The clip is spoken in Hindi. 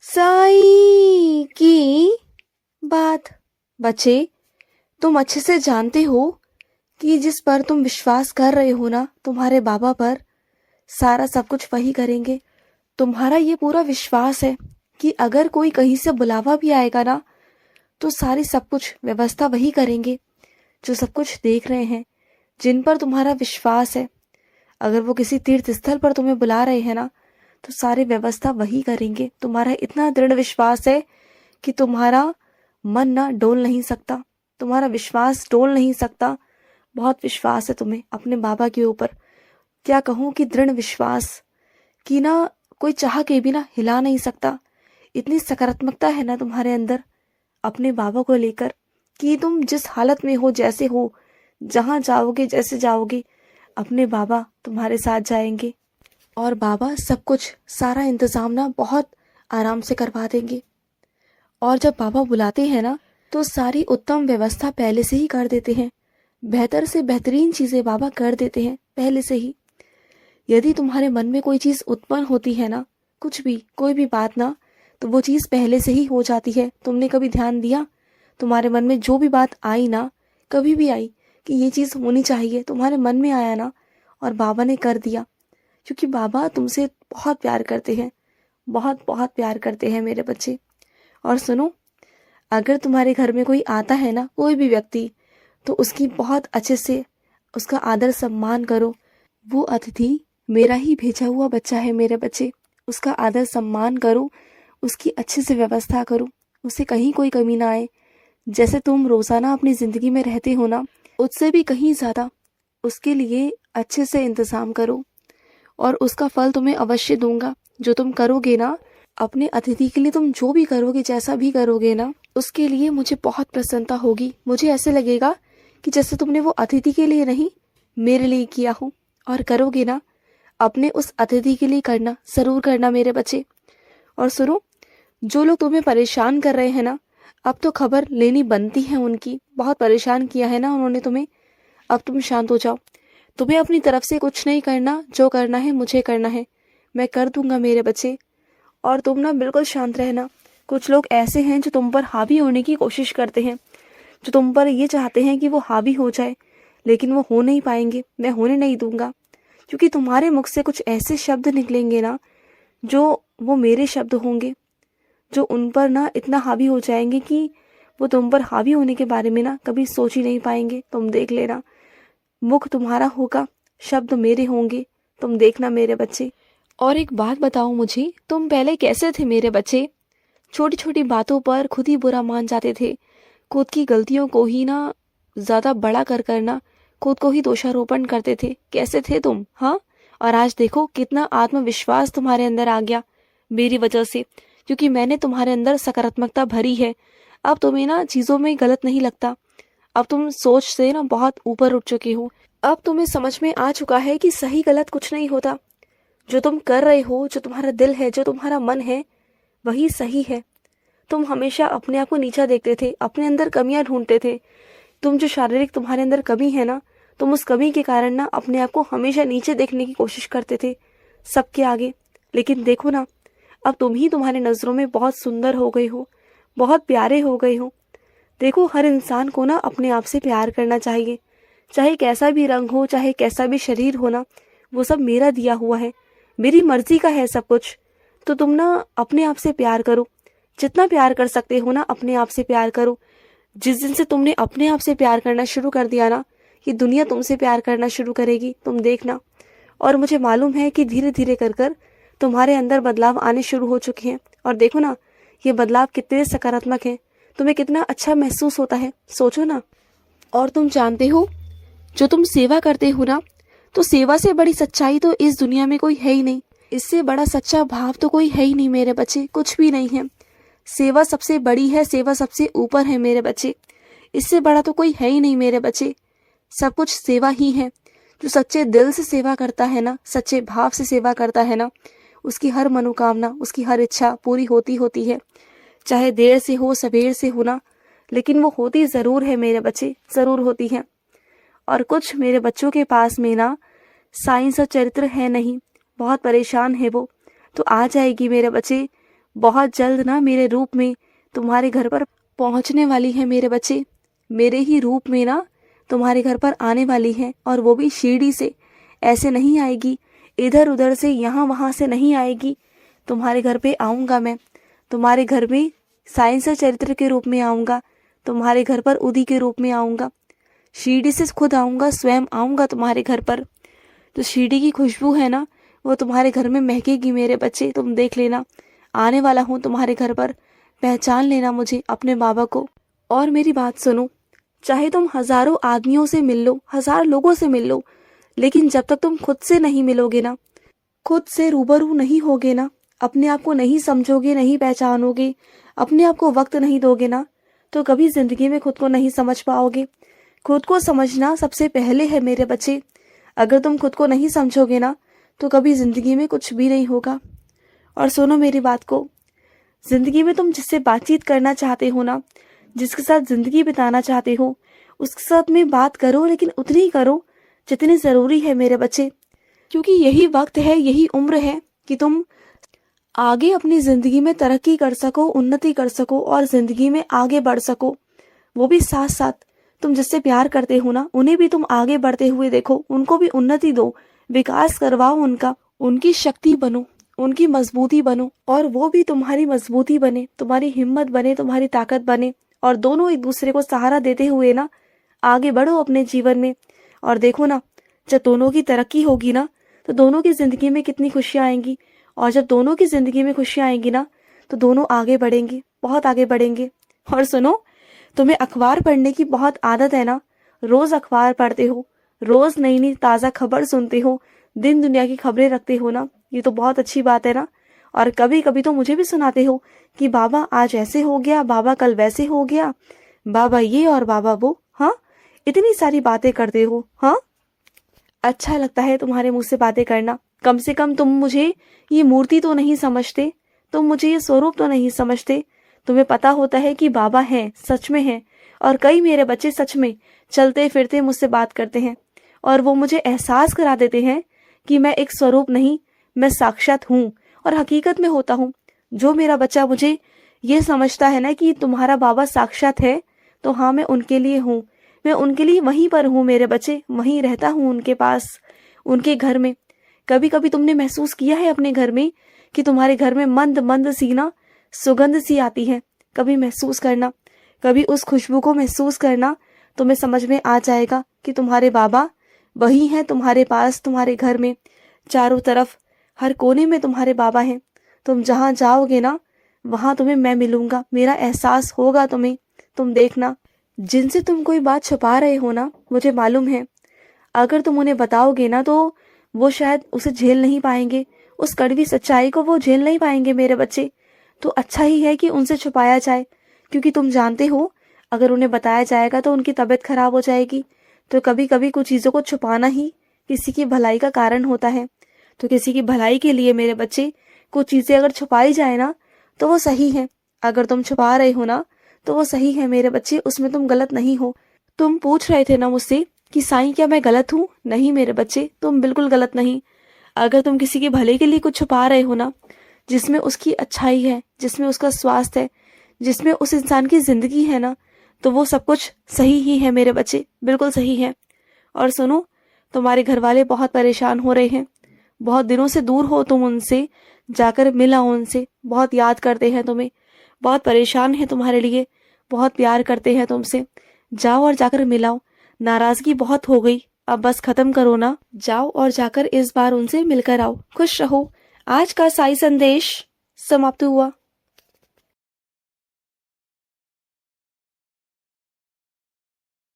साईं की बात। बच्चे, तुम अच्छे से जानते हो कि जिस पर तुम विश्वास कर रहे हो ना, तुम्हारे बाबा पर, सारा सब कुछ वही करेंगे। तुम्हारा ये पूरा विश्वास है कि अगर कोई कहीं से बुलावा भी आएगा ना, तो सारी सब कुछ व्यवस्था वही करेंगे जो सब कुछ देख रहे हैं, जिन पर तुम्हारा विश्वास है। अगर वो किसी तीर्थ स्थल पर तुम्हें बुला रहे हैं ना, तो सारी व्यवस्था वही करेंगे। तुम्हारा इतना दृढ़ विश्वास है कि तुम्हारा मन ना डोल नहीं सकता, तुम्हारा विश्वास डोल नहीं सकता। बहुत विश्वास है तुम्हें अपने बाबा के ऊपर। क्या कहूँ कि दृढ़ विश्वास कि ना कोई चाह के भी ना हिला नहीं सकता। इतनी सकारात्मकता है ना तुम्हारे अंदर अपने बाबा को लेकर कि तुम जिस हालत में हो, जैसे हो, जहाँ जाओगे, जैसे जाओगे, अपने बाबा तुम्हारे साथ जाएंगे और बाबा सब कुछ सारा इंतजाम ना बहुत आराम से करवा देंगे। और जब बाबा बुलाते हैं ना, तो सारी उत्तम व्यवस्था पहले से ही कर देते हैं। बेहतर से बेहतरीन चीज़ें बाबा कर देते हैं पहले से ही। यदि तुम्हारे मन में कोई चीज़ उत्पन्न होती है ना, कुछ भी, कोई भी बात ना, तो वो चीज़ पहले से ही हो जाती है। तुमने कभी ध्यान दिया? तुम्हारे मन में जो भी बात आई ना, कभी भी आई कि ये चीज़ होनी चाहिए, तुम्हारे मन में आया ना, और बाबा ने कर दिया। क्योंकि बाबा तुमसे बहुत प्यार करते हैं, बहुत बहुत प्यार करते हैं मेरे बच्चे। और सुनो, अगर तुम्हारे घर में कोई आता है ना, कोई भी व्यक्ति, तो उसकी बहुत अच्छे से उसका आदर सम्मान करो। वो अतिथि मेरा ही भेजा हुआ बच्चा है मेरे बच्चे। उसका आदर सम्मान करो, उसकी अच्छे से व्यवस्था करो, उसे कहीं कोई कमी ना आए। जैसे तुम रोज़ाना अपनी ज़िंदगी में रहते हो ना, उससे भी कहीं ज़्यादा उसके लिए अच्छे से इंतज़ाम करो, और उसका फल तुम्हें अवश्य दूंगा। जो तुम करोगे ना अपने अतिथि के लिए, तुम जो भी करोगे, जैसा भी करोगे ना, उसके लिए मुझे बहुत प्रसन्नता होगी। मुझे ऐसे लगेगा कि जैसे तुमने वो अतिथि के लिए नहीं, मेरे लिए किया हो। और करोगे ना, अपने उस अतिथि के लिए करना, ज़रूर करना मेरे बच्चे। और सुनो, जो लोग तुम्हें परेशान कर रहे हैं ना, अब तो खबर लेनी बनती है उनकी। बहुत परेशान किया है ना उन्होंने तुम्हें। अब तुम शांत हो जाओ। तुम्हें अपनी तरफ से कुछ नहीं करना, जो करना है मुझे करना है, मैं कर दूंगा मेरे बच्चे। और तुम ना बिल्कुल शांत रहना। कुछ लोग ऐसे हैं जो तुम पर हावी होने की कोशिश करते हैं, जो तुम पर ये चाहते हैं कि वो हावी हो जाए, लेकिन वो हो नहीं पाएंगे। मैं होने नहीं दूंगा, क्योंकि तुम्हारे मुख से कुछ ऐसे शब्द निकलेंगे ना, जो वो मेरे शब्द होंगे, जो उन पर ना इतना हावी हो जाएंगे कि वो तुम पर हावी होने के बारे में ना कभी सोच ही नहीं पाएंगे। तुम देख लेना, मुख तुम्हारा होगा, शब्द मेरे होंगे, तुम देखना मेरे बच्चे। और एक बात बताओ मुझे, तुम पहले कैसे थे मेरे बच्चे? छोटी छोटी बातों पर खुद ही बुरा मान जाते थे, खुद की गलतियों को ही ना ज़्यादा बड़ा कर करना, खुद को ही दोषारोपण करते थे। कैसे थे तुम, हाँ? और आज देखो कितना आत्मविश्वास तुम्हारे अंदर आ गया मेरी वजह से, क्योंकि मैंने तुम्हारे अंदर सकारात्मकता भरी है। अब तुम्हें ना चीज़ों में गलत नहीं लगता। अब तुम सोच से ना बहुत ऊपर उठ चुके हो। अब तुम्हें समझ में आ चुका है कि सही गलत कुछ नहीं होता। जो तुम कर रहे हो, जो तुम्हारा दिल है, जो तुम्हारा मन है, वही सही है। तुम हमेशा अपने आप को नीचा देखते थे, अपने अंदर कमियां ढूंढते थे। तुम जो शारीरिक तुम्हारे अंदर कमी है ना, तुम उस कमी के कारण ना अपने आप को हमेशा नीचे देखने की कोशिश करते थे सबके आगे। लेकिन देखो ना, अब तुम ही तुम्हारे नज़रों में बहुत सुंदर हो गए हो, बहुत प्यारे हो गए हो। देखो, हर इंसान को ना अपने आप से प्यार करना चाहिए। चाहे कैसा भी रंग हो, चाहे कैसा भी शरीर हो ना, वो सब मेरा दिया हुआ है, मेरी मर्जी का है सब कुछ। तो तुम ना अपने आप से प्यार करो, जितना प्यार कर सकते हो ना अपने आप से प्यार करो। जिस दिन से तुमने अपने आप से प्यार करना शुरू कर दिया ना, ये दुनिया तुमसे प्यार करना शुरू करेगी, तुम देखना। और मुझे मालूम है कि धीरे धीरे कर कर तुम्हारे अंदर बदलाव आने शुरू हो चुके हैं। और देखो ना, ये बदलाव कितने सकारात्मक हैं, तुम्हें कितना अच्छा महसूस होता है, सोचो ना। और तुम जानते हो, जो तुम सेवा करते हो ना, तो सेवा से बड़ी सच्चाई तो इस दुनिया में कोई है ही नहीं। इससे बड़ा सच्चा भाव तो कोई है ही नहीं मेरे बच्चे, कुछ भी नहीं है। सेवा सबसे बड़ी है, सेवा सबसे ऊपर है मेरे बच्चे। इससे बड़ा तो कोई है ही नहीं मेरे बच्चे। सब कुछ सेवा ही है। जो सच्चे दिल से सेवा करता है ना, सच्चे भाव से सेवा करता है ना, उसकी हर मनोकामना, उसकी हर इच्छा पूरी होती होती है। चाहे देर से हो, सवेर से हो ना, लेकिन वो होती ज़रूर है मेरे बच्चे, ज़रूर होती है। और कुछ मेरे बच्चों के पास में ना साइंस और चरित्र है नहीं, बहुत परेशान है वो, तो आ जाएगी मेरे बच्चे। बहुत जल्द ना मेरे रूप में तुम्हारे घर पर पहुंचने वाली है मेरे बच्चे। मेरे ही रूप में ना तुम्हारे घर पर आने वाली है, और वो भी शिरडी से। ऐसे नहीं आएगी, इधर उधर से यहाँ वहाँ से नहीं आएगी। तुम्हारे घर पे आऊँगा मैं, तुम्हारे घर में साइंस चरित्र के रूप में आऊँगा, तुम्हारे घर पर उदी के रूप में आऊँगा। शिरडी से खुद आऊँगा, स्वयं आऊँगा तुम्हारे घर पर। तो शिरडी की खुशबू है ना, वो तुम्हारे घर में महकेगी मेरे बच्चे। तुम देख लेना, आने वाला हूँ तुम्हारे घर पर। पहचान लेना मुझे, अपने बाबा को। और मेरी बात सुनो, चाहे तुम हजारों आदमियों से मिल लो, हजार लोगों से मिल लो, लेकिन जब तक तुम खुद से नहीं मिलोगे ना, खुद से रूबरू नहीं होगे ना, अपने आप को नहीं समझोगे, नहीं पहचानोगे, अपने आप को वक्त नहीं दोगे ना, तो कभी जिंदगी में खुद को नहीं समझ पाओगे। खुद को समझना सबसे पहले है मेरे बच्चे। अगर तुम खुद को नहीं समझोगे ना, तो कभी जिंदगी में कुछ भी नहीं होगा। और सुनो मेरी बात को, जिंदगी में तुम जिससे बातचीत करना चाहते हो ना, जिसके साथ जिंदगी बिताना चाहते हो, उसके साथ में बात करो, लेकिन उतनी ही करो जितनी जरूरी है मेरे बच्चे। क्योंकि यही वक्त है, यही उम्र है कि तुम आगे अपनी जिंदगी में तरक्की कर सको, उन्नति कर सको, और जिंदगी में आगे बढ़ सको। वो भी साथ साथ तुम जिससे प्यार करते हो ना, उन्हें भी तुम आगे बढ़ते हुए देखो, उनको भी उन्नति दो, विकास करवाओ उनका, उनकी शक्ति बनो, उनकी मजबूती बनो, और वो भी तुम्हारी मजबूती बने, तुम्हारी हिम्मत बने, तुम्हारी ताकत बने। और दोनों एक दूसरे को सहारा देते हुए ना आगे बढ़ो अपने जीवन में। और देखो ना, जब दोनों की तरक्की होगी ना, तो दोनों की जिंदगी में कितनी खुशियां आएंगी। और जब दोनों की जिंदगी में खुशियां आएंगी ना, तो दोनों आगे बढ़ेंगे, बहुत आगे बढ़ेंगे। और सुनो, तुम्हें अखबार पढ़ने की बहुत आदत है ना, रोज अखबार पढ़ते हो, रोज नई नई ताज़ा खबर सुनते हो, दिन दुनिया की खबरें रखते हो ना, ये तो बहुत अच्छी बात है ना। और कभी कभी तो मुझे भी सुनाते हो कि बाबा आज ऐसे हो गया, बाबा कल वैसे हो गया, बाबा ये और बाबा वो। हाँ, इतनी सारी बातें करते हो। हाँ, अच्छा लगता है तुम्हारे मुंह से बातें करना। कम से कम तुम मुझे ये मूर्ति तो नहीं समझते, तुम मुझे ये स्वरूप तो नहीं समझते। तुम्हें पता होता है कि बाबा हैं, सच में हैं। और कई मेरे बच्चे सच में चलते फिरते मुझसे बात करते हैं, और वो मुझे एहसास करा देते हैं कि मैं एक स्वरूप नहीं, मैं साक्षात हूँ, और हकीकत में होता हूँ। जो मेरा बच्चा मुझे ये समझता है ना कि तुम्हारा बाबा साक्षात है, तो हाँ, मैं उनके लिए हूँ, मैं उनके लिए वहीं पर हूँ मेरे बच्चे, वहीं रहता हूँ उनके पास, उनके घर में। कभी कभी तुमने महसूस किया है अपने घर में कि तुम्हारे घर में मंद मंद सी ना सुगंध सी आती है? कभी महसूस करना, कभी उस खुशबू को महसूस करना, तुम्हें समझ में आ जाएगा कि तुम्हारे बाबा वही हैं तुम्हारे पास, तुम्हारे घर में, चारों तरफ, हर कोने में तुम्हारे बाबा हैं। तुम जहाँ जाओगे ना, वहां तुम्हें मैं मिलूंगा, मेरा एहसास होगा तुम्हें। तुम देखना, जिनसे तुम कोई बात छुपा रहे हो ना, मुझे मालूम है, अगर तुम उन्हें बताओगे ना, तो वो शायद उसे झेल नहीं पाएंगे, उस कड़वी सच्चाई को वो झेल नहीं पाएंगे मेरे बच्चे। तो अच्छा ही है कि उनसे छुपाया जाए, क्योंकि तुम जानते हो, अगर उन्हें बताया जाएगा तो उनकी तबीयत खराब हो जाएगी। तो कभी कभी कुछ चीजों को छुपाना ही किसी की भलाई का कारण होता है। तो किसी की भलाई के लिए मेरे बच्चे, कुछ चीजें अगर छुपाई जाए ना, तो वो सही है। अगर तुम छुपा रहे हो ना, तो वो सही है मेरे बच्चे, उसमें तुम गलत नहीं हो। तुम पूछ रहे थे ना मुझसे कि साईं क्या मैं गलत हूँ? नहीं मेरे बच्चे, तुम बिल्कुल गलत नहीं। अगर तुम किसी के भले के लिए कुछ छुपा रहे हो ना, जिसमें उसकी अच्छाई है, जिसमें उसका स्वास्थ्य है, जिसमें उस इंसान की जिंदगी है ना, तो वो सब कुछ सही ही है मेरे बच्चे, बिल्कुल सही है। और सुनो, तुम्हारे घर वाले बहुत परेशान हो रहे हैं, बहुत दिनों से दूर हो तुम उनसे, जाकर मिला उनसे, बहुत याद करते हैं तुम्हें, बहुत परेशान है तुम्हारे लिए, बहुत प्यार करते हैं तुमसे। जाओ और जाकर मिलाओ, नाराजगी बहुत हो गई, अब बस खत्म करो ना। जाओ और जाकर इस बार उनसे मिलकर आओ। खुश रहो। आज का साई संदेश समाप्त हुआ।